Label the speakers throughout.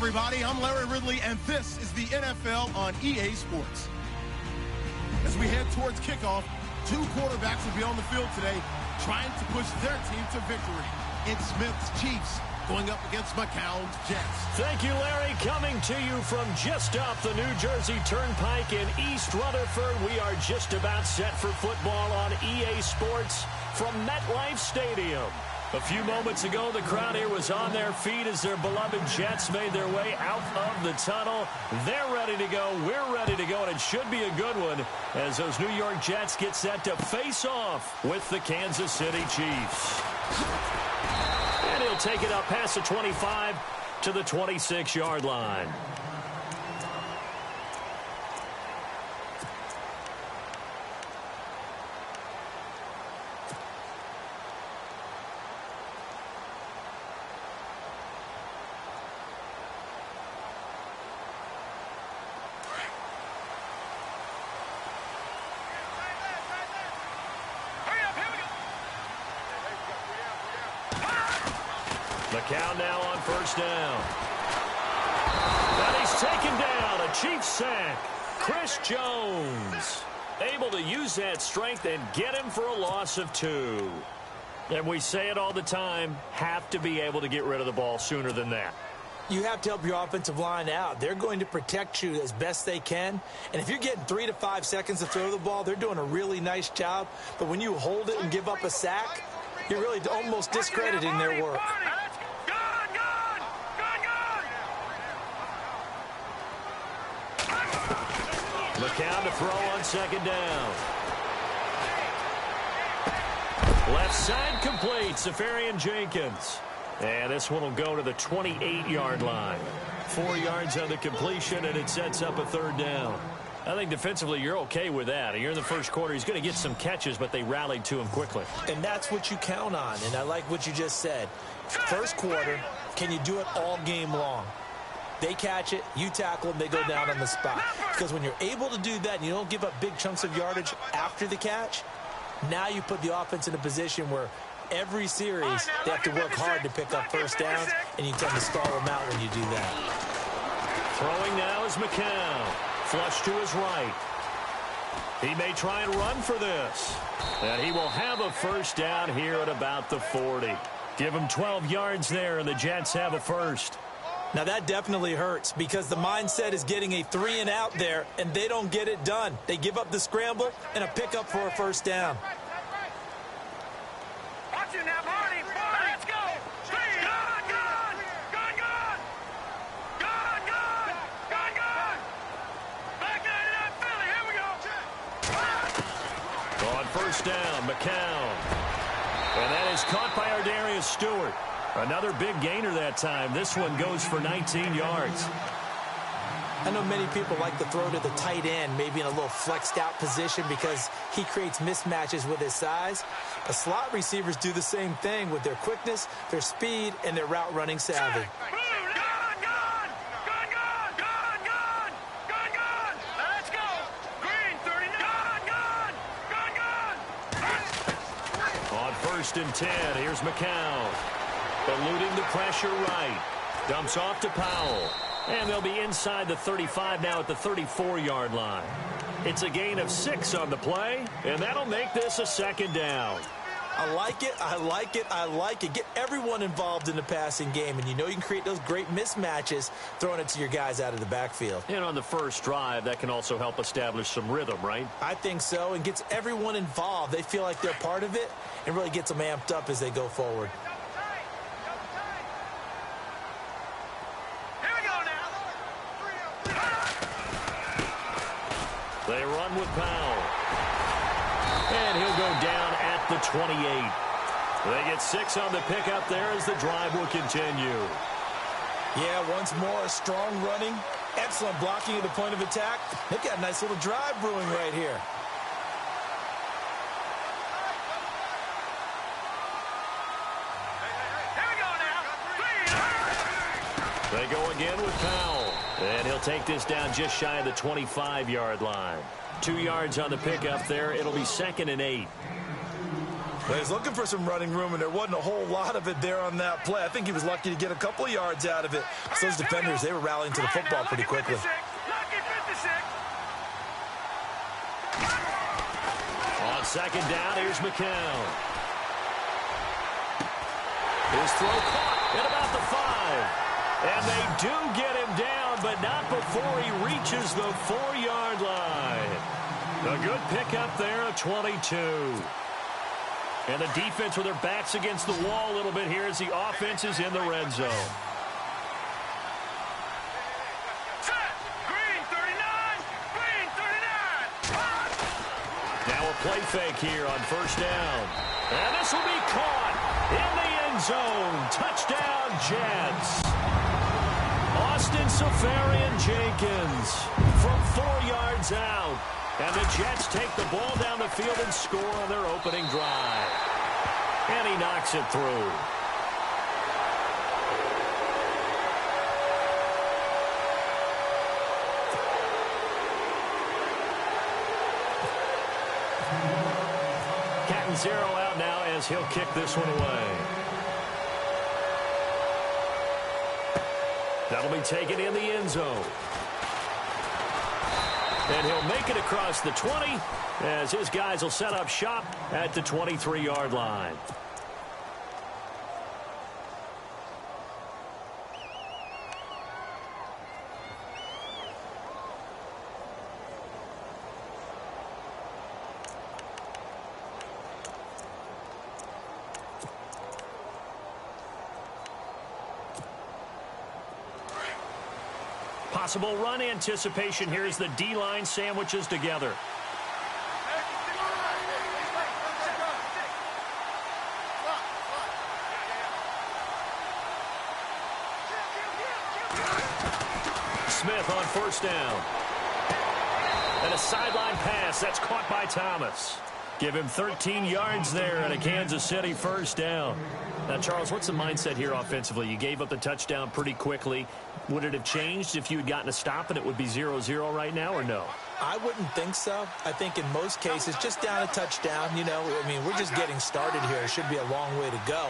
Speaker 1: everybody. I'm Larry Ridley, and this is the NFL on EA Sports. As we head towards kickoff, two quarterbacks will be on the field today trying to push their team to victory. It's Smith's Chiefs going up against McCown's Jets.
Speaker 2: Thank you, Larry. Coming to you from just off the New Jersey Turnpike in East Rutherford, we are just about set for football on EA Sports from MetLife Stadium. A few moments ago, the crowd here was on their feet as their beloved Jets made their way out of the tunnel. They're ready to go. We're ready to go, and it should be a good one as those New York Jets get set to face off with the Kansas City Chiefs. And he'll take it up past the 25 to the 26-yard line. McCown now on first down. And he's taken down. A Chiefs sack. Chris Jones able to use that strength and get him for a loss of 2. And we say it all the time, have to be able to get rid of the ball sooner than that.
Speaker 3: You have to help your offensive line out. They're going to protect you as best they can. And if you're getting 3 to 5 seconds to throw the ball, they're doing a really nice job. But when you hold it and give up a sack, you're really almost discrediting their work.
Speaker 2: McCown to throw on second down. Left side complete. Safarian Jenkins. And this one will go to the 28-yard line. 4 yards on the completion, and it sets up a third down. I think defensively you're okay with that. You're in the first quarter. He's going to get some catches, but they rallied to him quickly.
Speaker 3: And that's what you count on, and I like what you just said. First quarter, can you do it all game long? They catch it, you tackle them, they go down on the spot. Because when you're able to do that and you don't give up big chunks of yardage after the catch, now you put the offense in a position where every series they have to work hard to pick up first downs, and you tend to stall them out when you do that.
Speaker 2: Throwing now is McCown. Flush to his right. He may try and run for this. And he will have a first down here at about the 40. Give him 12 yards there, and the Jets have a first.
Speaker 3: Now that definitely hurts because the mindset is getting a 3 and out there, and they don't get it done. They give up the scramble and a pickup for a first down.
Speaker 4: Watch it now, Marty. Let's go. Gun. Back in that Philly. Here we go.
Speaker 2: On first down, McCown. And that is caught by Ardarius Stewart. Another big gainer that time. This one goes for 19 yards.
Speaker 3: I know many people like to throw to the tight end, maybe in a little flexed out position because he creates mismatches with his size. The slot receivers do the same thing with their quickness, their speed, and their route running savvy.
Speaker 4: Let's go. Green, 39. Gun.
Speaker 2: On first and 10, here's McCown. Eluding the pressure right. Dumps off to Powell. And they'll be inside the 35 now at the 34-yard line. It's a gain of 6 on the play, and that'll make this a second down.
Speaker 3: I like it. Get everyone involved in the passing game, and you know you can create those great mismatches throwing it to your guys out of the backfield.
Speaker 2: And on the first drive, that can also help establish some rhythm, right?
Speaker 3: I think so, and gets everyone involved. They feel like they're part of it and really gets them amped up as they go forward.
Speaker 2: They run with Powell. And he'll go down at the 28. They get 6 on the pickup there as the drive will continue.
Speaker 3: Yeah, once more, strong running, excellent blocking at the point of attack. They've got a nice little drive brewing right here.
Speaker 2: They go again with Powell. And he'll take this down just shy of the 25-yard line. 2 yards on the pickup there. It'll be 2nd and 8.
Speaker 3: Well, he's looking for some running room, and there wasn't a whole lot of it there on that play. I think he was lucky to get a couple of yards out of it. So those defenders, they were rallying to the football pretty quickly.
Speaker 2: On second down, here's McCown. His throw caught at about the 5. And they do get him down, but not before he reaches the 4-yard line. A good pickup there, a 22. And the defense with their backs against the wall a little bit here as the offense is in the red zone.
Speaker 4: Green 39! Green 39!
Speaker 2: Now a play fake here on first down. And this will be caught in the end zone. Touchdown, Jets. Austin Safarian-Jenkins from 4 yards out. And the Jets take the ball down the field and score on their opening drive. And he knocks it through. Catanzaro out now as he'll kick this one away. That'll be taken in the end zone. And he'll make it across the 20 as his guys will set up shop at the 23-yard line. Possible run anticipation here as the D-line sandwiches together. Smith on first down. And a sideline pass. That's caught by Thomas. Give him 13 yards there and a Kansas City first down. Now, Charles, what's the mindset here offensively? You gave up the touchdown pretty quickly. Would it have changed if you had gotten a stop and it would be 0-0 right now, or no?
Speaker 3: I wouldn't think so. I think in most cases, just down a touchdown, you know, I mean, we're just getting started here. It should be a long way to go.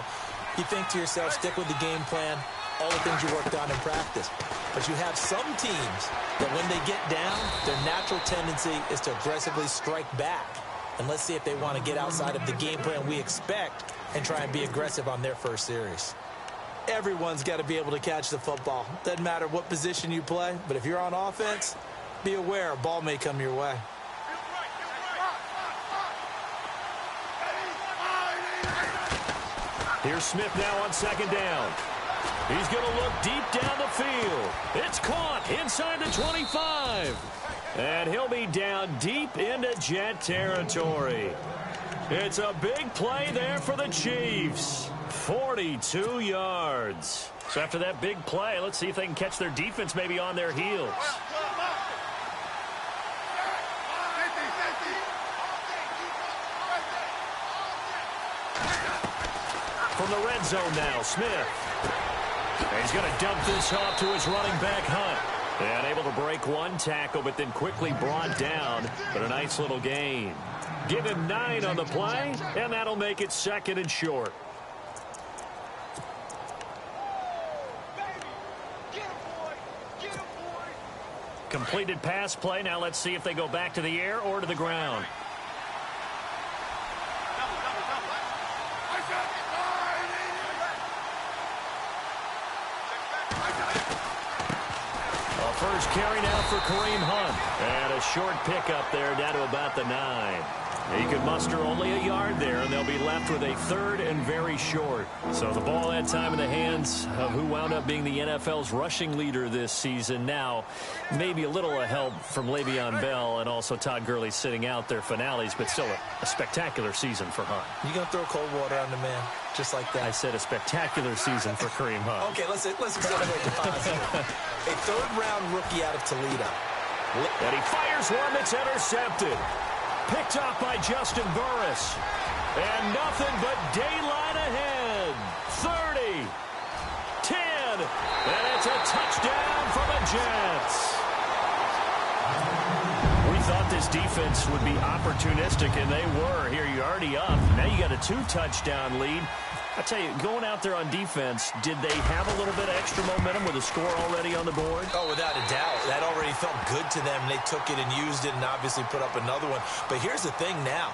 Speaker 3: You think to yourself, stick with the game plan, all the things you worked on in practice. But you have some teams that when they get down, their natural tendency is to aggressively strike back. And let's see if they want to get outside of the game plan we expect and try and be aggressive on their first series. Everyone's got to be able to catch the football. Doesn't matter what position you play, but if you're on offense, be aware a ball may come your way.
Speaker 2: Here's Smith now on second down. He's going to look deep down the field. It's caught inside the 25. And he'll be down deep into Jet territory. It's a big play there for the Chiefs. 42 yards. So after that big play, let's see if they can catch their defense maybe on their heels. From the red zone now, Smith. And he's going to dump this off to his running back, Hunt. And able to break one tackle, but then quickly brought down. But a nice little gain. Give him 9 on the play, and that'll make it second and short. Completed pass play. Now let's see if they go back to the air or to the ground. A first carry now for Kareem Hunt. And a short pickup there down to about the 9. He could muster only a yard there, and they'll be left with a third and very short. So the ball that time in the hands of who wound up being the NFL's rushing leader this season. Now, maybe a little help from Le'Veon Bell and also Todd Gurley sitting out their finales, but still a spectacular season for Hunt.
Speaker 3: You going to throw cold water on the man just like that?
Speaker 2: I said a spectacular season for Kareem Hunt.
Speaker 3: Okay, let's accelerate the positive. A third-round rookie out of Toledo.
Speaker 2: And he fires one that's intercepted. Picked off by Justin Burris. And nothing but daylight ahead. 30. 10. And it's a touchdown for the Jets. We thought this defense would be opportunistic, and they were. Here, you're already up. Now you got a 2-touchdown lead. I tell you, going out there on defense, did they have a little bit of extra momentum with a score already on the board?
Speaker 3: Oh, without a doubt. That already felt good to them. They took it and used it and obviously put up another one. But here's the thing now.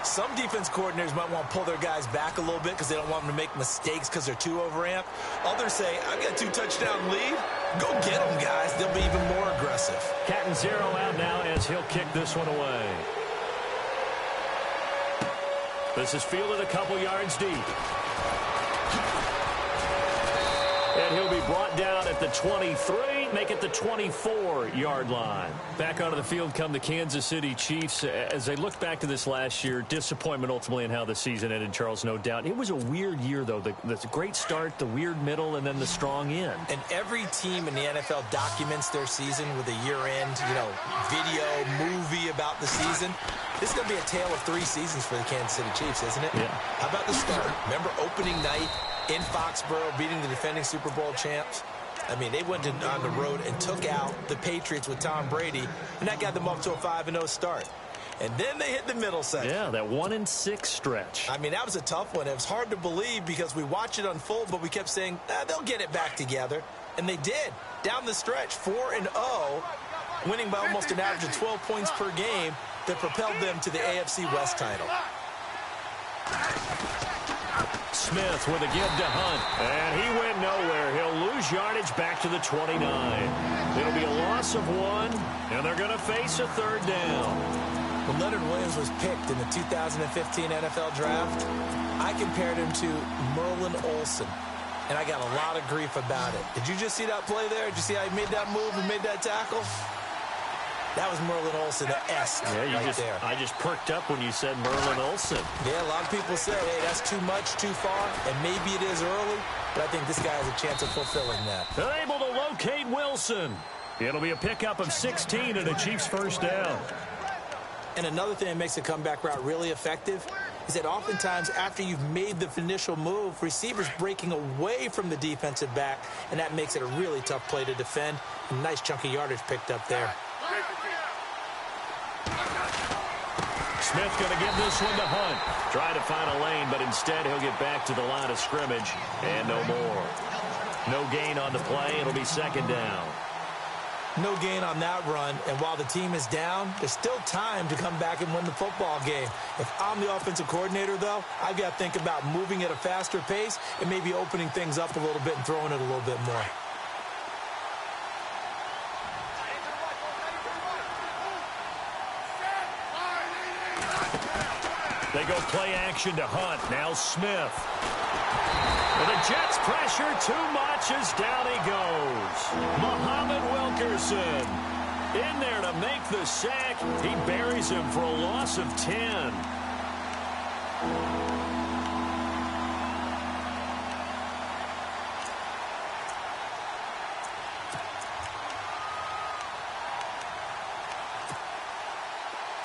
Speaker 3: Some defense coordinators might want to pull their guys back a little bit because they don't want them to make mistakes because they're too overamped. Others say, I've got a 2-touchdown lead. Go get them, guys. They'll be even more aggressive.
Speaker 2: Cat and zero out now as he'll kick this one away. This is fielded a couple yards deep. And he'll be brought down at the 23, make it the 24-yard line. Back onto the field come the Kansas City Chiefs. As they look back to this last year, disappointment ultimately in how the season ended, Charles, no doubt. It was a weird year, though. The great start, the weird middle, and then the strong end.
Speaker 3: And every team in the NFL documents their season with a year-end, video, movie about the season. This is going to be a tale of 3 seasons for the Kansas City Chiefs, isn't it?
Speaker 2: Yeah.
Speaker 3: How about the start? Remember opening night in Foxborough, beating the defending Super Bowl champs? I mean, they went on the road and took out the Patriots with Tom Brady, and that got them up to a 5-0 start. And then they hit the middle section.
Speaker 2: Yeah, that 1-6 stretch.
Speaker 3: I mean, that was a tough one. It was hard to believe because we watched it unfold, but we kept saying, they'll get it back together. And they did. Down the stretch, 4-0, winning by almost an average of 12 points per game that propelled them to the AFC West title.
Speaker 2: Smith with a give to Hunt, and he went nowhere. He'll lose yardage back to the 29. It'll be a loss of 1, and they're going to face a 3rd down.
Speaker 3: When Leonard Williams was picked in the 2015 NFL Draft, I compared him to Merlin Olsen, and I got a lot of grief about it. Did you just see that play there? Did you see how he made that move and made that tackle? That was Merlin Olsen-esque there.
Speaker 2: I just perked up when you said Merlin Olsen.
Speaker 3: Yeah, a lot of people say, hey, that's too much, too far, and maybe it is early, but I think this guy has a chance of fulfilling that.
Speaker 2: They're able to locate Wilson. It'll be a pickup of 16 and a Chiefs 1st down.
Speaker 3: And another thing that makes a comeback route really effective is that oftentimes after you've made the initial move, receivers breaking away from the defensive back, and that makes it a really tough play to defend. A nice chunky yardage picked up there.
Speaker 2: Smith going to give this one to Hunt. Try to find a lane, but instead he'll get back to the line of scrimmage, and no more. No gain on the play. It'll be 2nd down.
Speaker 3: No gain on that run, and while the team is down, there's still time to come back and win the football game. If I'm the offensive coordinator, though, I've got to think about moving at a faster pace and maybe opening things up a little bit and throwing it a little bit more.
Speaker 2: They go play action to Hunt. Now Smith. And the Jets pressure too much as down he goes. Muhammad Wilkerson in there to make the sack. He buries him for a loss of 10.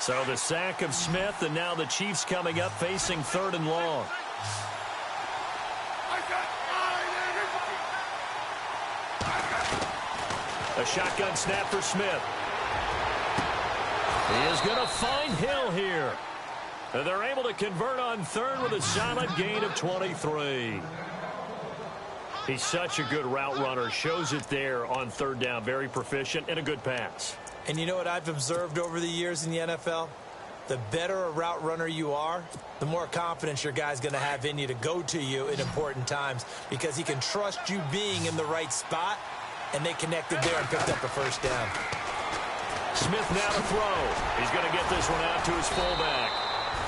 Speaker 2: So the sack of Smith, and now the Chiefs coming up facing 3rd and long. A shotgun snap for Smith. He is going to find Hill here. And they're able to convert on 3rd with a solid gain of 23. He's such a good route runner. Shows it there on 3rd down. Very proficient and a good pass.
Speaker 3: And you know what I've observed over the years in the NFL? The better a route runner you are, the more confidence your guy's going to have in you to go to you in important times because he can trust you being in the right spot, and they connected there and picked up a 1st down.
Speaker 2: Smith now to throw. He's going to get this one out to his fullback.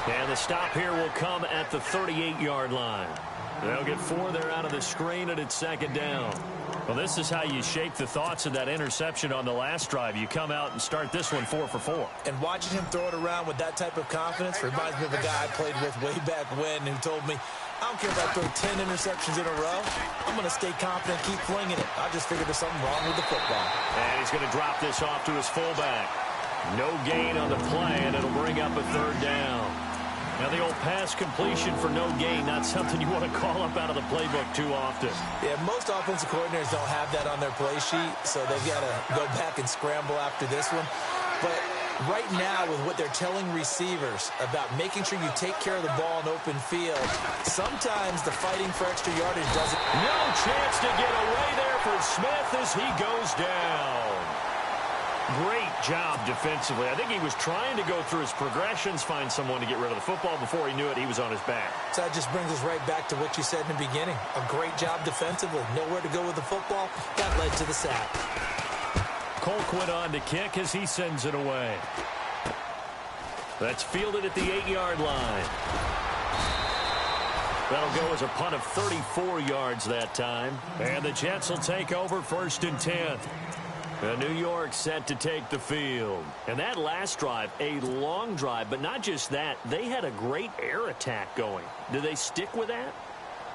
Speaker 2: And the stop here will come at the 38-yard line. They'll get 4 there out of the screen, and it's 2nd down. Well, this is how you shake the thoughts of that interception on the last drive. You come out and start this one 4 for 4.
Speaker 3: And watching him throw it around with that type of confidence reminds me of a guy I played with way back when who told me, I don't care if I throw 10 interceptions in a row. I'm going to stay confident, keep flinging it. I just figured there's something wrong with the football.
Speaker 2: And he's going to drop this off to his fullback. No gain on the play, and it'll bring up a 3rd down. Now, the old pass completion for no gain, not something you want to call up out of the playbook too often.
Speaker 3: Yeah, most offensive coordinators don't have that on their play sheet, so they've got to go back and scramble after this one. But Right now, with what they're telling receivers about making sure you take care of the ball in open field, sometimes the fighting for extra yardage doesn't.
Speaker 2: No chance to get away there for Smith as he goes down. Great job defensively. I think he was trying to go through his progressions, find someone to get rid of the football. Before he knew it, he was on his back.
Speaker 3: So that just brings us right back to what you said in the beginning. A great job defensively. Nowhere to go with the football. That led to the sack.
Speaker 2: Colquitt on to kick as he sends it away. That's fielded at the 8-yard line. That'll go as a punt of 34 yards that time. And the Jets will take over 1st and 10. New York set to take the field. And that last drive, a long drive, but not just that. They had a great air attack going. Do they stick with that?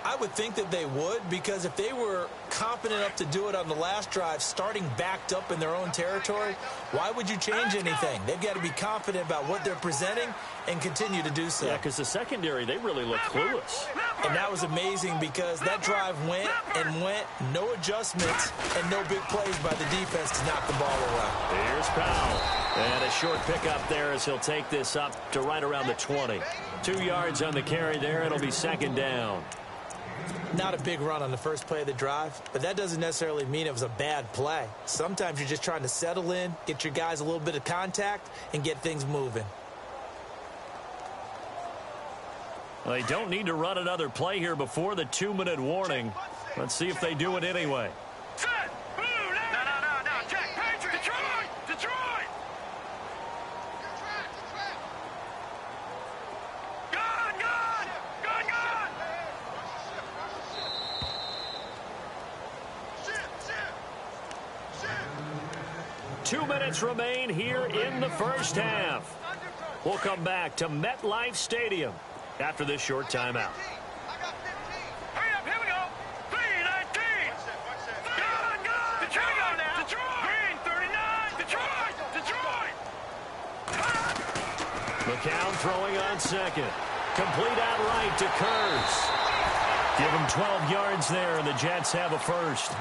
Speaker 3: I would think that they would, because if they were confident enough to do it on the last drive, starting backed up in their own territory, why would you change anything? They've got to be confident about what they're presenting and continue to do so.
Speaker 2: Yeah, because the secondary, they really look clueless.
Speaker 3: And that was amazing because that drive went and went, no adjustments, and no big plays by the defense to knock the ball away.
Speaker 2: Here's Powell. And a short pickup there as he'll take this up to right around the 20. 2 yards on the carry there. It'll be 2nd down.
Speaker 3: Not a big run on the first play of the drive, but that doesn't necessarily mean it was a bad play. Sometimes you're just trying to settle in, get your guys a little bit of contact, and get things moving.
Speaker 2: Well, they don't need to run another play here before the 2-minute warning. Let's see if they do it anyway.
Speaker 4: Set! Blue, no, check! Patriot! Detroit! Gun!
Speaker 2: 2 minutes remain here in the first half. We'll come back to MetLife Stadium after this short timeout.
Speaker 4: Hurry up, here we go! 3:19! Gun! Detroit now! Green, 39! Detroit!
Speaker 2: McCown throwing on second. Complete outright to Kurz. Give him 12 yards there, and the Jets have a first.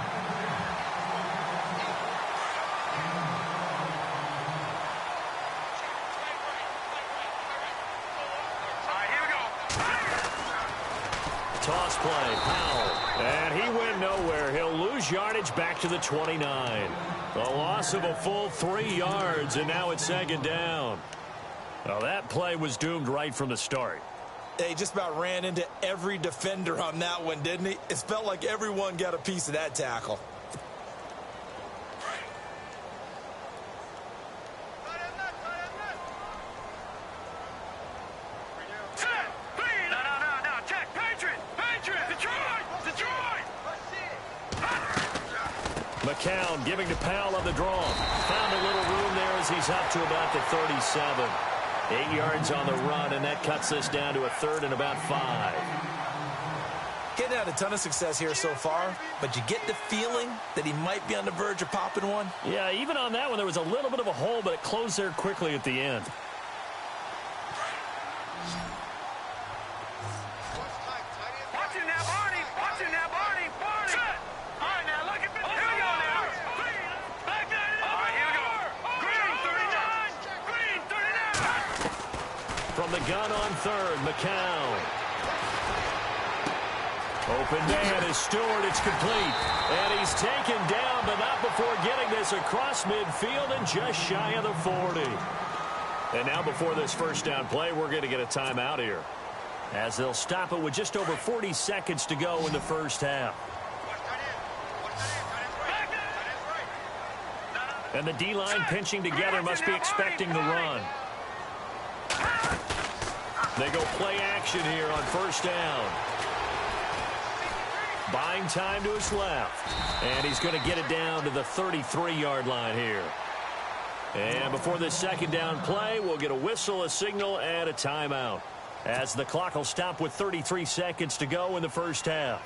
Speaker 2: Toss play, Powell. And he went nowhere. He'll lose yardage back to the 29. A loss of a full 3 yards, and now it's 2nd down. Well, that play was doomed right from the start.
Speaker 3: He just about ran into every defender on that one, didn't he? It felt like everyone got a piece of that tackle.
Speaker 2: McCown giving to Powell on the draw. Found a little room there as he's up to about the 37. 8 yards on the run, and that cuts this down to a 3rd and about 5.
Speaker 3: Getting had a ton of success here so far, but you get the feeling that he might be on the verge of popping one.
Speaker 2: Yeah, even on that one, there was a little bit of a hole, but it closed there quickly at the end. From the gun on 3rd, McCown. Open man is Stewart. It's complete. And he's taken down, but not before getting this across midfield and just shy of the 40. And now before this first down play, we're going to get a timeout here, as they'll stop it with just over 40 seconds to go in the first half. And the D-line pinching together must be expecting the run. They go play action here on 1st down. Buying time to his left. And he's going to get it down to the 33-yard line here. And before this 2nd down play, we'll get a whistle, a signal, and a timeout, as the clock will stop with 33 seconds to go in the first half.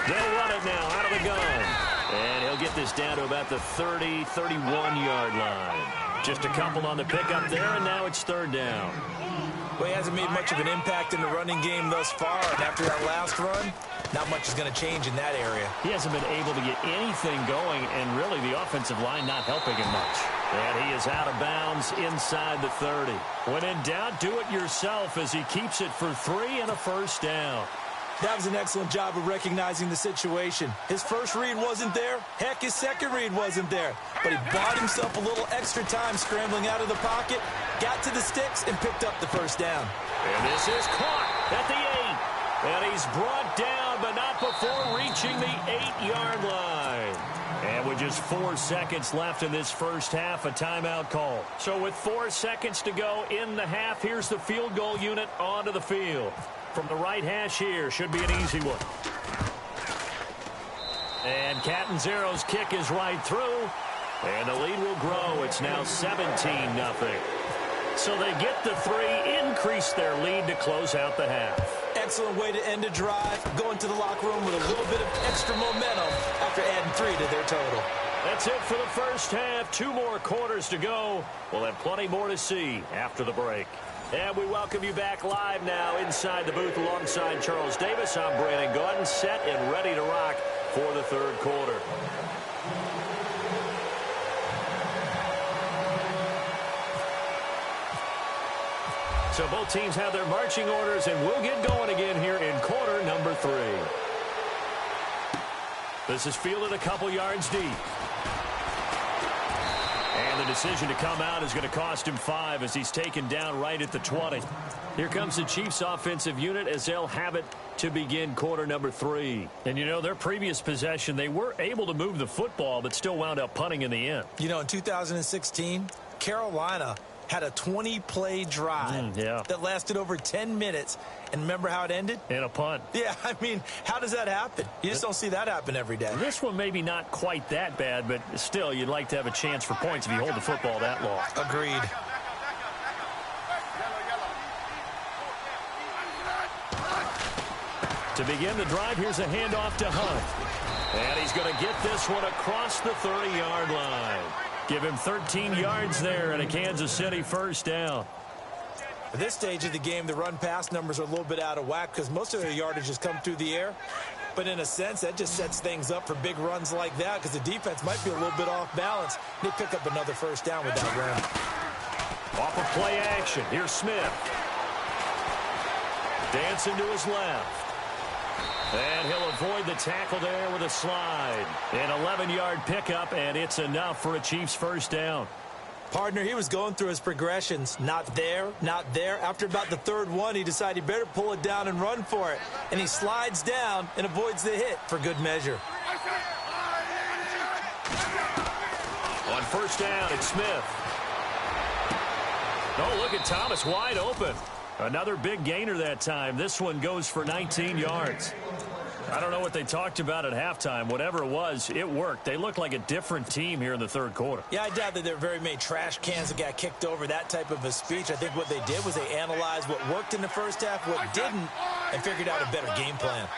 Speaker 2: They'll run it now out of the gun. And he'll get this down to about the 30, 31-yard line. Just a couple on the pickup there, and now it's third down.
Speaker 3: Well, he hasn't made much of an impact in the running game thus far, and after that last run, not much is going to change in that area.
Speaker 2: He hasn't been able to get anything going, and really the offensive line not helping him much. And he is out of bounds inside the 30. When in doubt, do it yourself as he keeps it for 3 and a first down.
Speaker 3: That was an excellent job of recognizing the situation. His first read wasn't there. Heck, his second read wasn't there. But he bought himself a little extra time scrambling out of the pocket, got to the sticks, and picked up the first down.
Speaker 2: And this is caught at the 8. And he's brought down, but not before reaching the 8-yard line. And with just 4 seconds left in this first half, a timeout call. So with 4 seconds to go in the half, here's the field goal unit onto the field. From the right hash here, should be an easy one. And Catanzaro's kick is right through. And the lead will grow. It's now 17-0. So they get the 3, increase their lead to close out the half.
Speaker 3: Excellent way to end a drive, going to the locker room with a little bit of extra momentum after adding 3 to their total.
Speaker 2: That's it for the first half. 2 more quarters to go. We'll have plenty more to see after the break. And we welcome you back live now inside the booth alongside Charles Davis. I'm Brandon Gaudin, set and ready to rock for the third quarter. So both teams have their marching orders, and we'll get going again here in quarter number 3. This is fielded a couple yards deep. And the decision to come out is going to cost him 5 as he's taken down right at the 20. Here comes the Chiefs offensive unit as they'll have it to begin quarter number 3. And, you know, their previous possession, they were able to move the football but still wound up punting in the end.
Speaker 3: You know, in 2016, Carolina had a 20-play drive that lasted over 10 minutes. And remember how it ended?
Speaker 2: In a punt.
Speaker 3: Yeah, I mean, how does that happen? You just don't see that happen every day.
Speaker 2: This one maybe not quite that bad, but still, you'd like to have a chance for points if you hold the football that long.
Speaker 3: Agreed.
Speaker 2: To begin the drive, here's a handoff to Hunt. And he's going to get this one across the 30-yard line. Give him 13 yards there and a Kansas City first down.
Speaker 3: At this stage of the game, the run-pass numbers are a little bit out of whack because most of their yardage has come through the air. But in a sense, that just sets things up for big runs like that because the defense might be a little bit off balance. They pick up another first down with that run.
Speaker 2: Off of play action, here's Smith. Dancing to his left. And he'll avoid the tackle there with a slide. An 11-yard pickup, and it's enough for a Chiefs first down.
Speaker 3: Partner, he was going through his progressions. Not there, not there. After about the third one, he decided he better pull it down and run for it. And he slides down and avoids the hit for good measure.
Speaker 2: On first down, it's Smith. Oh, look at Thomas wide open. Another big gainer that time. This one goes for 19 yards. I don't know what they talked about at halftime. Whatever it was, it worked. They look like a different team here in the third quarter.
Speaker 3: Yeah, I doubt that there were very many trash cans that got kicked over, that type of a speech. I think what they did was they analyzed what worked in the first half, what didn't, and figured out a better game plan.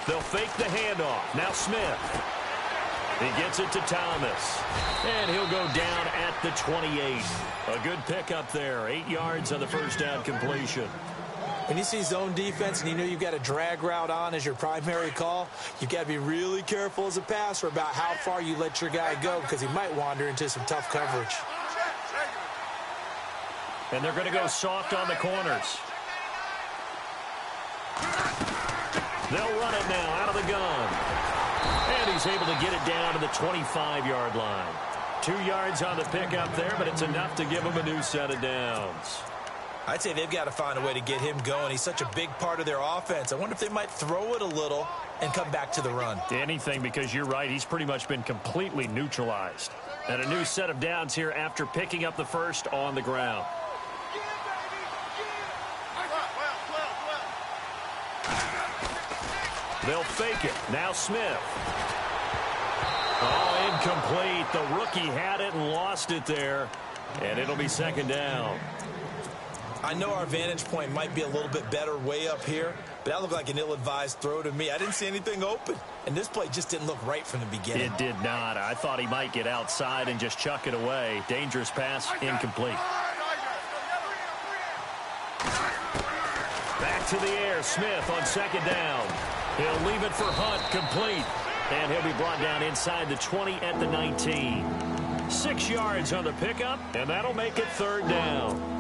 Speaker 2: They'll fake the handoff. Now Smith. He gets it to Thomas. And he'll go down at the 28. A good pickup there. 8 yards on the first down completion.
Speaker 3: When you see zone defense and you know you've got a drag route on as your primary call, you've got to be really careful as a passer about how far you let your guy go because he might wander into some tough coverage.
Speaker 2: And they're going to go soft on the corners. They'll run it now out of the gun. And he's able to get it down to the 25-yard line. 2 yards on the pickup there, but it's enough to give him a new set of downs.
Speaker 3: I'd say they've got to find a way to get him going. He's such a big part of their offense. I wonder if they might throw it a little and come back to the run.
Speaker 2: Anything, because you're right. He's pretty much been completely neutralized. And a new set of downs here after picking up the first on the ground. They'll fake it. Now Smith. Oh, incomplete. The rookie had it and lost it there. And it'll be second down.
Speaker 3: I know our vantage point might be a little bit better way up here, but that looked like an ill-advised throw to me. I didn't see anything open, and this play just didn't look right from the beginning.
Speaker 2: It did not. I thought he might get outside and just chuck it away. Dangerous pass, incomplete. Back to the air, Smith on second down. He'll leave it for Hunt, complete. And he'll be brought down inside the 20 at the 19. 6 yards on the pickup, and that'll make it third down.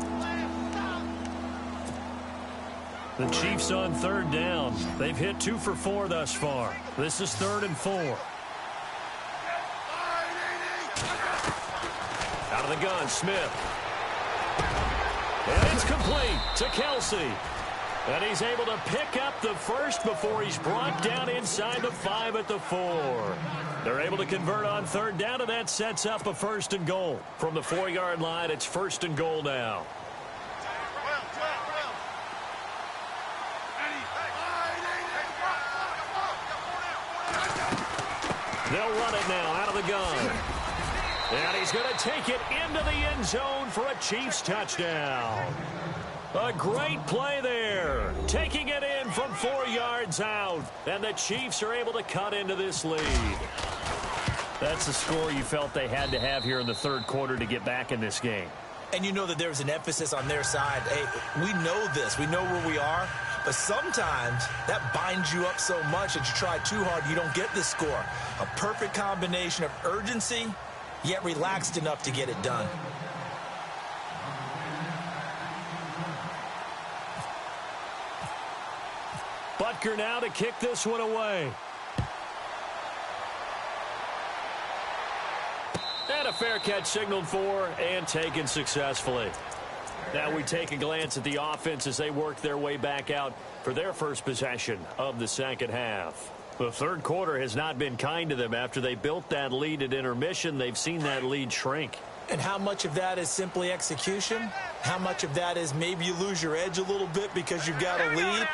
Speaker 2: The Chiefs on third down. They've hit 2 for 4 thus far. This is 3rd and 4. Out of the gun, Smith. And it's complete to Kelsey. And he's able to pick up the first before he's brought down inside the 5 at the 4. They're able to convert on third down, and that sets up a 1st and goal. From the 4-yard line, it's 1st and goal now. They'll run it now out of the gun. And he's going to take it into the end zone for a Chiefs touchdown. A great play there. Taking it in from 4 yards out. And the Chiefs are able to cut into this lead. That's the score you felt they had to have here in the third quarter to get back in this game.
Speaker 3: And you know that there was an emphasis on their side. Hey, we know this. We know where we are. But sometimes that binds you up so much that you try too hard, you don't get the score. A perfect combination of urgency, yet relaxed enough to get it done.
Speaker 2: Butker now to kick this one away. And a fair catch signaled for and taken successfully. Now we take a glance at the offense as they work their way back out for their first possession of the second half. The third quarter has not been kind to them. After they built that lead at intermission, they've seen that lead shrink.
Speaker 3: And how much of that is simply execution? How much of that is maybe you lose your edge a little bit because you've got a lead?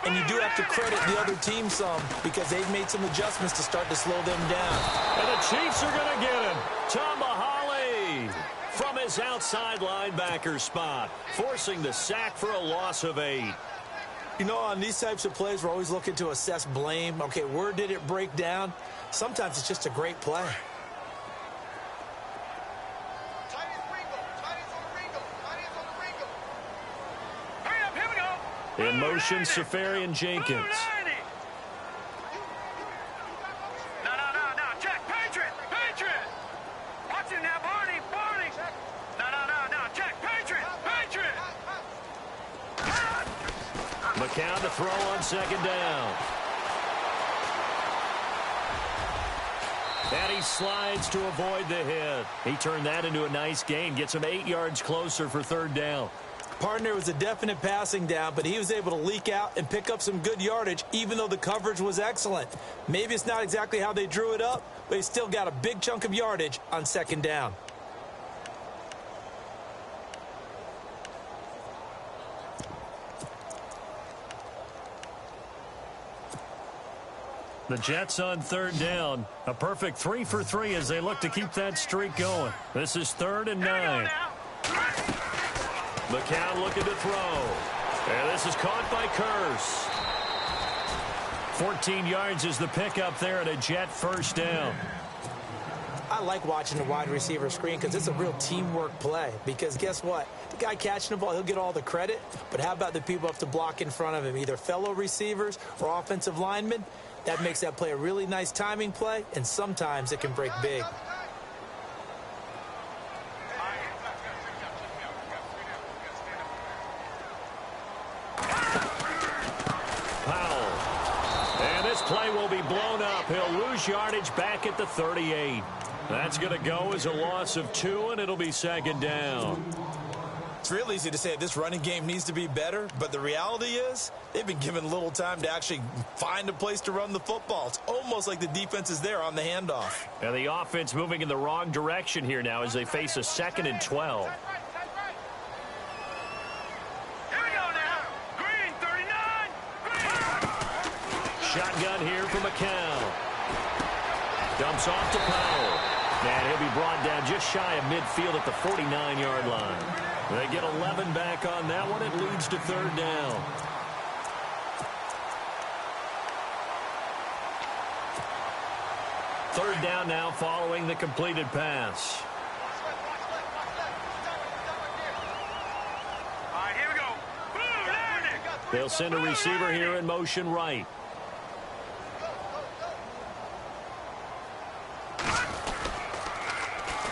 Speaker 3: And you do have to credit the other team some because they've made some adjustments to start to slow them down.
Speaker 2: And the Chiefs are going to get him. Tomahali from his outside linebacker spot, forcing the sack for a loss of 8.
Speaker 3: You know, on these types of plays, we're always looking to assess blame. Okay, where did it break down? Sometimes it's just a great play.
Speaker 2: In motion, Safarian Jenkins.
Speaker 4: No, check, Patriot. Watch it now, Barney. No, check, Patriot.
Speaker 2: McCown to throw on second down. And he slides to avoid the hit. He turned that into a nice gain, gets him 8 yards closer for third down.
Speaker 3: Partner was a definite passing down, but he was able to leak out and pick up some good yardage, even though the coverage was excellent. Maybe it's not exactly how they drew it up, but he still got a big chunk of yardage on second down.
Speaker 2: The Jets on third down. A perfect 3 for 3 as they look to keep that streak going. This is 3rd and 9. McCown looking to throw. And this is caught by Curse. 14 yards is the pickup there at a Jet first down.
Speaker 3: I like watching the wide receiver screen because it's a real teamwork play. Because guess what? The guy catching the ball, he'll get all the credit. But how about the people up to block in front of him, either fellow receivers or offensive linemen? That makes that play a really nice timing play, and sometimes it can break big.
Speaker 2: Play will be blown up. He'll lose yardage back at the 38. That's going to go as a loss of 2, and it'll be second down.
Speaker 3: It's real easy to say this running game needs to be better, but the reality is they've been given little time to actually find a place to run the football. It's almost like the defense is there on the handoff.
Speaker 2: And the offense moving in the wrong direction here now as they face a 2nd and 12. Shotgun here for McCown. Dumps off to Powell. And he'll be brought down just shy of midfield at the 49-yard line. They get 11 back on that one. It leads to third down. Third down now following the completed pass.
Speaker 4: All right, here we go. Boom, there it is.
Speaker 2: They'll send a receiver here in motion right.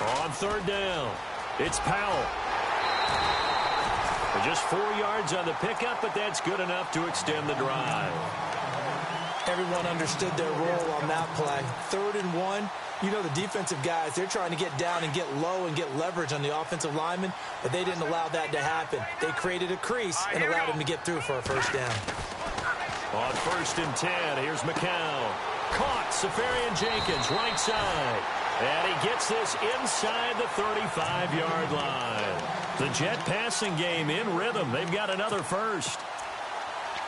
Speaker 2: On third down, it's Powell. Just 4 yards on the pickup, but that's good enough to extend the drive.
Speaker 3: Everyone understood their role on that play. 3rd and 1. You know the defensive guys, they're trying to get down and get low and get leverage on the offensive lineman, but they didn't allow that to happen. They created a crease and allowed him to get through for a first down.
Speaker 2: On 1st and 10, here's McCown. Caught, Safarian Jenkins, right side. And he gets this inside the 35-yard line. The Jet passing game in rhythm. They've got another first.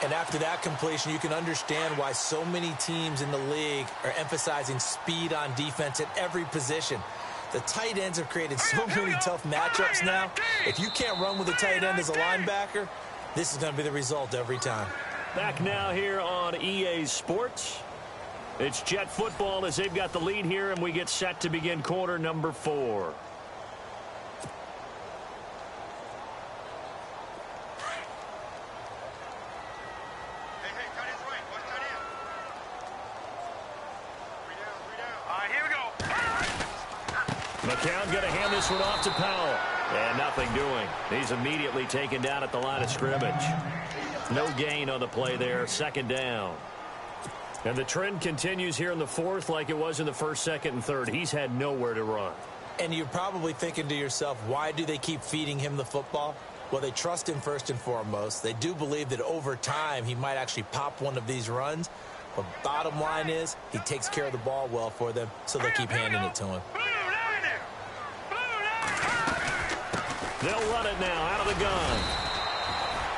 Speaker 3: And after that completion, you can understand why so many teams in the league are emphasizing speed on defense at every position. The tight ends have created so many tough matchups now. If you can't run with a tight end as a linebacker, this is going to be the result every time.
Speaker 2: Back now here on EA Sports. It's Jet football as they've got the lead here, and we get set to begin quarter number 4. McCown going to hand this one off to Powell. And nothing doing. He's immediately taken down at the line of scrimmage. No gain on the play there. 2nd down. And the trend continues here in the 4th like it was in the 1st, 2nd, and 3rd. He's had nowhere to run.
Speaker 3: And you're probably thinking to yourself, why do they keep feeding him the football? Well, they trust him first and foremost. They do believe that over time he might actually pop one of these runs. But bottom line is he takes care of the ball well for them, so they'll keep handing it to him.
Speaker 2: They'll run it now out of the gun.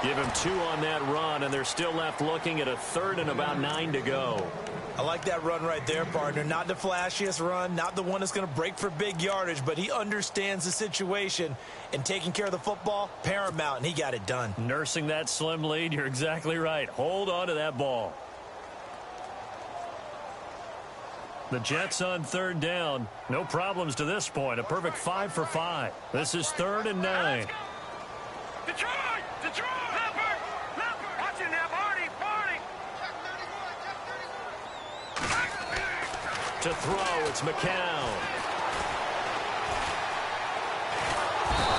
Speaker 2: Give him 2 on that run, and they're still left looking at a 3rd and about 9 to go.
Speaker 3: I like that run right there, partner. Not the flashiest run, not the one that's going to break for big yardage, but he understands the situation, and taking care of the football, paramount, and he got it done.
Speaker 2: Nursing that slim lead, you're exactly right. Hold on to that ball. The Jets on 3rd down. No problems to this point. A perfect 5 for 5. This is 3rd and 9.
Speaker 4: Detroit! Detroit! Leopard! Leopard! Watch it now, Barney! Barney!
Speaker 2: To throw, it's McCown.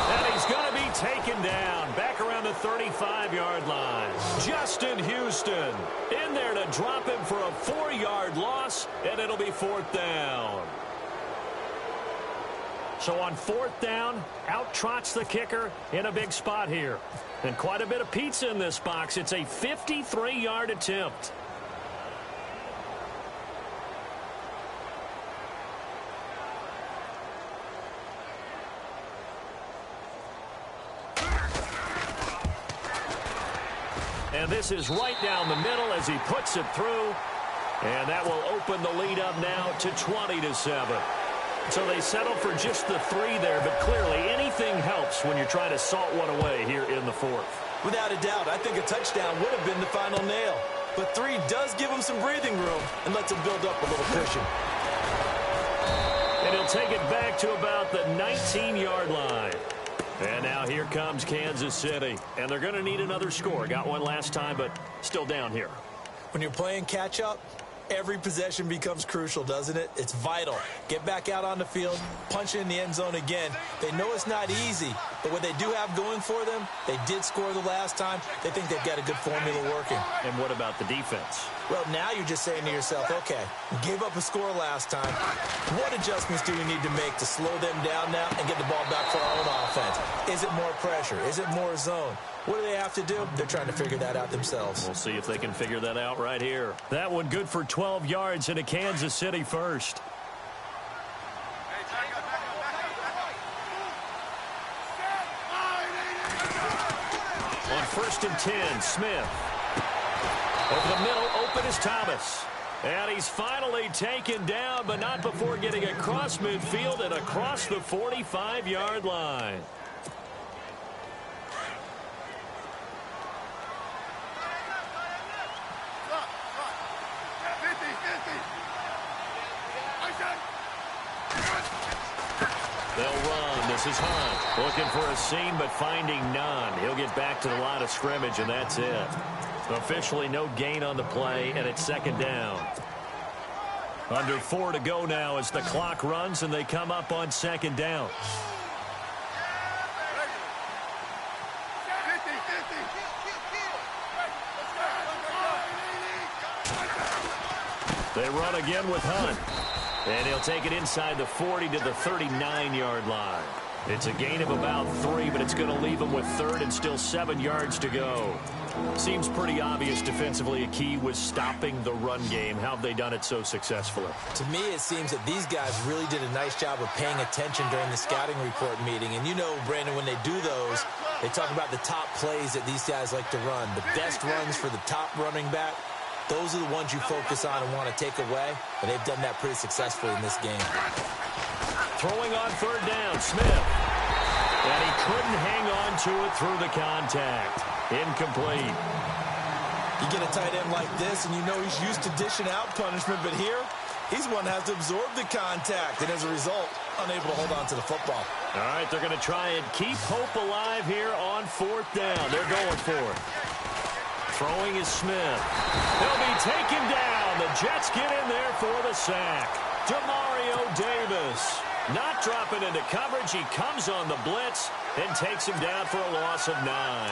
Speaker 2: And he's going to be taken down. Back around the 35-yard line. Justin Houston in there to drop him for a 4-yard loss, and it'll be 4th down. So on 4th down, out trots the kicker in a big spot here. And quite a bit of pizza in this box. It's a 53-yard attempt. And this is right down the middle as he puts it through. And that will open the lead up now to 20-7. So they settle for just the 3 there, but clearly anything helps when you're trying to salt one away here in the 4th.
Speaker 3: Without a doubt, I think a touchdown would have been the final nail. But 3 does give him some breathing room and lets him build up a little cushion.
Speaker 2: And he'll take it back to about the 19-yard line. And now here comes Kansas City. And they're going to need another score. Got one last time, but still down here.
Speaker 3: When you're playing catch-up, every possession becomes crucial, doesn't it? It's vital. Get back out on the field, punch it in the end zone again. They know it's not easy, but what they do have going for them, they did score the last time. They think they've got a good formula working.
Speaker 2: And what about the defense?
Speaker 3: Well, now you're just saying to yourself, okay, we gave up a score last time. What adjustments do we need to make to slow them down now and get the ball back for our own offense? Is it more pressure? Is it more zone? What do they have to do? They're trying to figure that out themselves.
Speaker 2: We'll see if they can figure that out right here. That one good for 12 yards into Kansas City first. On 1st and 10, Smith. Over the middle, open is Thomas. And he's finally taken down, but not before getting across midfield and across the 45-yard line. They'll run. This is Hunt. Looking for a seam, but finding none. He'll get back to the line of scrimmage, and that's it. Officially no gain on the play, and it's second down. Under 4 to go now as the clock runs, and they come up on second down. They run again with Hunt. And he'll take it inside the 40 to the 39-yard line. It's a gain of about 3, but it's going to leave him with third and still 7 yards to go. Seems pretty obvious defensively a key was stopping the run game. How have they done it so successfully?
Speaker 3: To me, it seems that these guys really did a nice job of paying attention during the scouting report meeting. And you know, Brandon, when they do those, they talk about the top plays that these guys like to run. The best runs for the top running back. Those are the ones you focus on and want to take away, and they've done that pretty successfully in this game.
Speaker 2: Throwing on third down, Smith. And he couldn't hang on to it through the contact. Incomplete.
Speaker 3: You get a tight end like this, and you know he's used to dishing out punishment, but here, he's one that has to absorb the contact, and as a result, unable to hold on to the football.
Speaker 2: All right, they're going to try and keep hope alive here on fourth down. They're going for it. Throwing is Smith. He'll be taken down. The Jets get in there for the sack. Demario Davis not dropping into coverage. He comes on the blitz and takes him down for a loss of 9.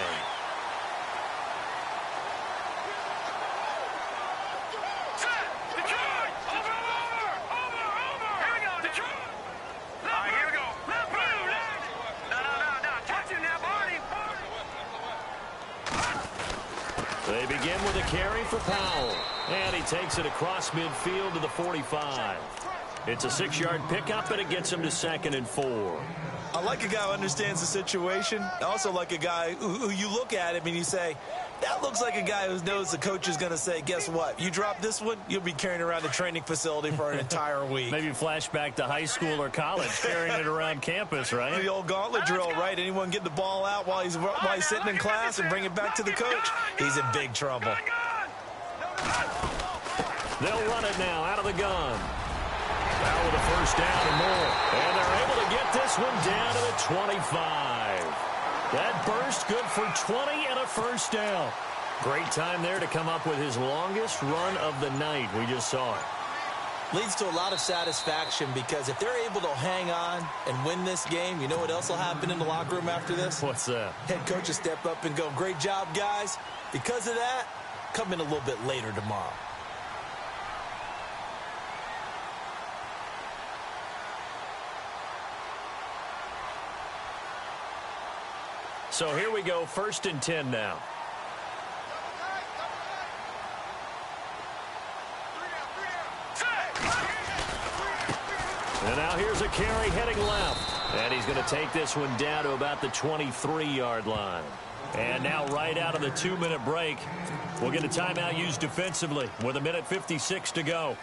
Speaker 2: They begin with a carry for Powell. And he takes it across midfield to the 45. It's a 6-yard pickup, and it gets him to 2nd and 4.
Speaker 3: I like a guy who understands the situation. I also like a guy who you look at him and you say, that looks like a guy who knows the coach is going to say, guess what? You drop this one, you'll be carrying around the training facility for an entire week.
Speaker 2: Maybe flashback to high school or college, carrying it around campus, right?
Speaker 3: The old gauntlet drill, right? Anyone get the ball out while he's sitting in class and bring it back to the coach? He's in big trouble.
Speaker 2: They'll run it now out of the gun. Now with a first down and more. And they're able to get this one down to the 25. That burst good for 20 and a first down. Great time there to come up with his longest run of the night. We just saw it.
Speaker 3: Leads to a lot of satisfaction because if they're able to hang on and win this game, you know what else will happen in the locker room after this?
Speaker 2: What's that?
Speaker 3: Head coach will step up and go, great job, guys. Because of that, come in a little bit later tomorrow.
Speaker 2: So here we go, 1st and 10 now. And now here's a carry heading left. And he's going to take this one down to about the 23-yard line. And now right out of the 2-minute break, we'll get a timeout used defensively with 1:56 to go.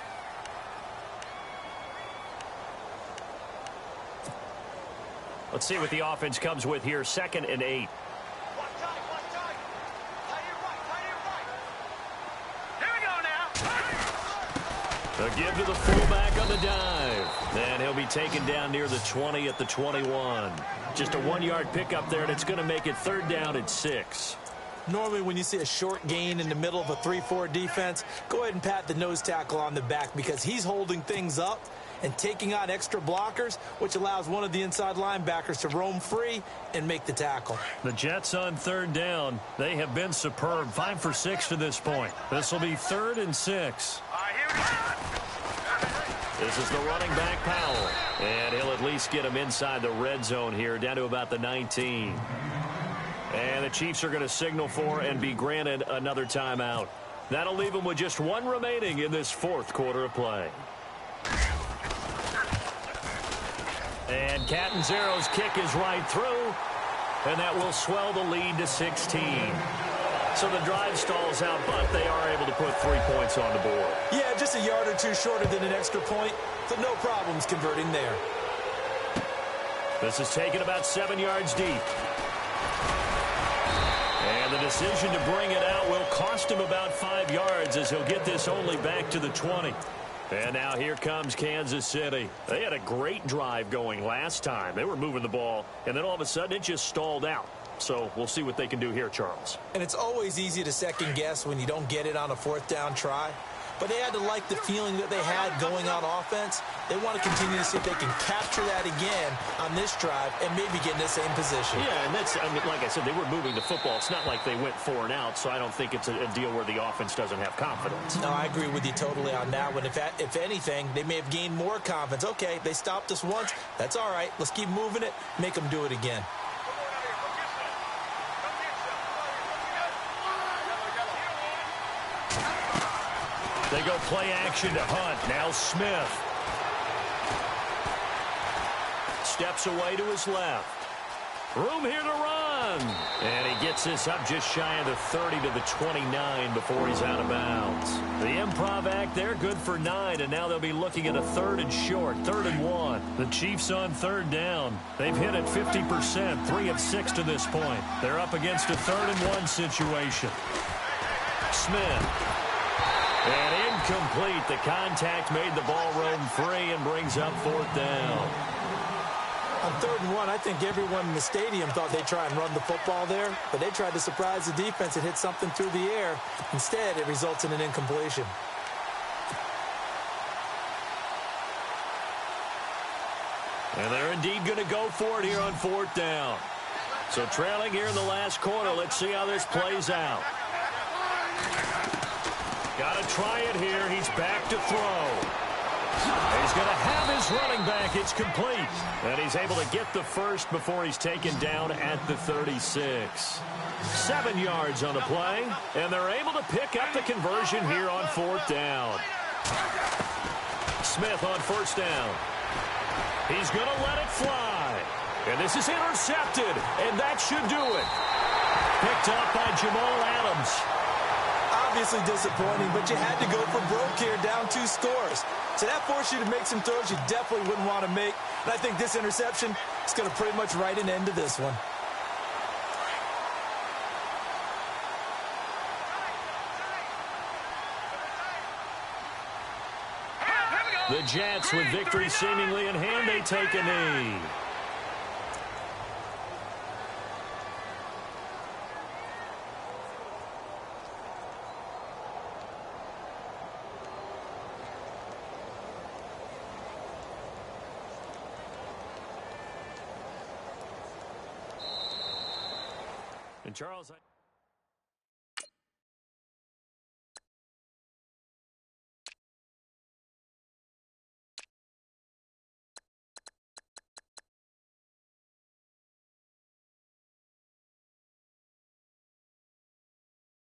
Speaker 2: Let's see what the offense comes with here. 2nd and 8. A give to the fullback on the dive. And he'll be taken down near the 20 at the 21. Just a 1-yard pickup there, and it's going to make it 3rd down at 6.
Speaker 3: Normally when you see a short gain in the middle of a 3-4 defense, go ahead and pat the nose tackle on the back because he's holding things up and taking on extra blockers, which allows one of the inside linebackers to roam free and make the tackle.
Speaker 2: The Jets on 3rd down. They have been superb. 5 for 6 to this point. This will be 3rd and 6. This is the running back, Powell. And he'll at least get him inside the red zone here, down to about the 19. And the Chiefs are going to signal for and be granted another timeout. That'll leave them with just 1 remaining in this 4th quarter of play. And Catanzaro's kick is right through, and that will swell the lead to 16. So the drive stalls out, but they are able to put 3 points on the board.
Speaker 3: Yeah, just a yard or two shorter than an extra point, so no problems converting there.
Speaker 2: This is taken about 7 yards deep. And the decision to bring it out will cost him about 5 yards as he'll get this only back to the 20. And now here comes Kansas City. They had a great drive going last time. They were moving the ball, and then all of a sudden it just stalled out. So we'll see what they can do here, Charles.
Speaker 3: And it's always easy to second guess when you don't get it on a fourth down try. But they had to like the feeling that they had going on offense. They want to continue to see if they can capture that again on this drive and maybe get in the same position.
Speaker 2: Yeah, and that's, I mean, like I said, they were moving the football. It's not like they went 4 and out, so I don't think it's a deal where the offense doesn't have confidence.
Speaker 3: No, I agree with you totally on that one. If anything, they may have gained more confidence. Okay, they stopped us once. That's all right. Let's keep moving it. Make them do it again.
Speaker 2: They go play action to Hunt. Now Smith. Steps away to his left. Room here to run. And he gets this up just shy of the 30 to the 29 before he's out of bounds. The improv act there, good for 9, and now they'll be looking at a 3rd and short, 3rd and 1. The Chiefs on 3rd down. They've hit it 50%, 3 of 6 to this point. They're up against a 3rd and 1 situation. Smith. And incomplete. The contact made the ball roam free and brings up 4th down.
Speaker 3: On 3rd and 1, I think everyone in the stadium thought they'd try and run the football there, but they tried to surprise the defense and hit something through the air. Instead, it results in an incompletion.
Speaker 2: And they're indeed going to go for it here on 4th down. So trailing here in the last quarter. Let's see how this plays out. Got to try it here. He's back to throw. He's going to have his running back. It's complete. And he's able to get the first before he's taken down at the 36. 7 yards on the play. And they're able to pick up the conversion here on 4th down. Smith on 1st down. He's going to let it fly. And this is intercepted. And that should do it. Picked up by Jamal Adams.
Speaker 3: Obviously disappointing, but you had to go for broke here, down 2 scores. So that forced you to make some throws you definitely wouldn't want to make. And I think this interception is going to pretty much write an end to this one.
Speaker 2: The Jets, with victory seemingly in hand, they take a knee. And Charles...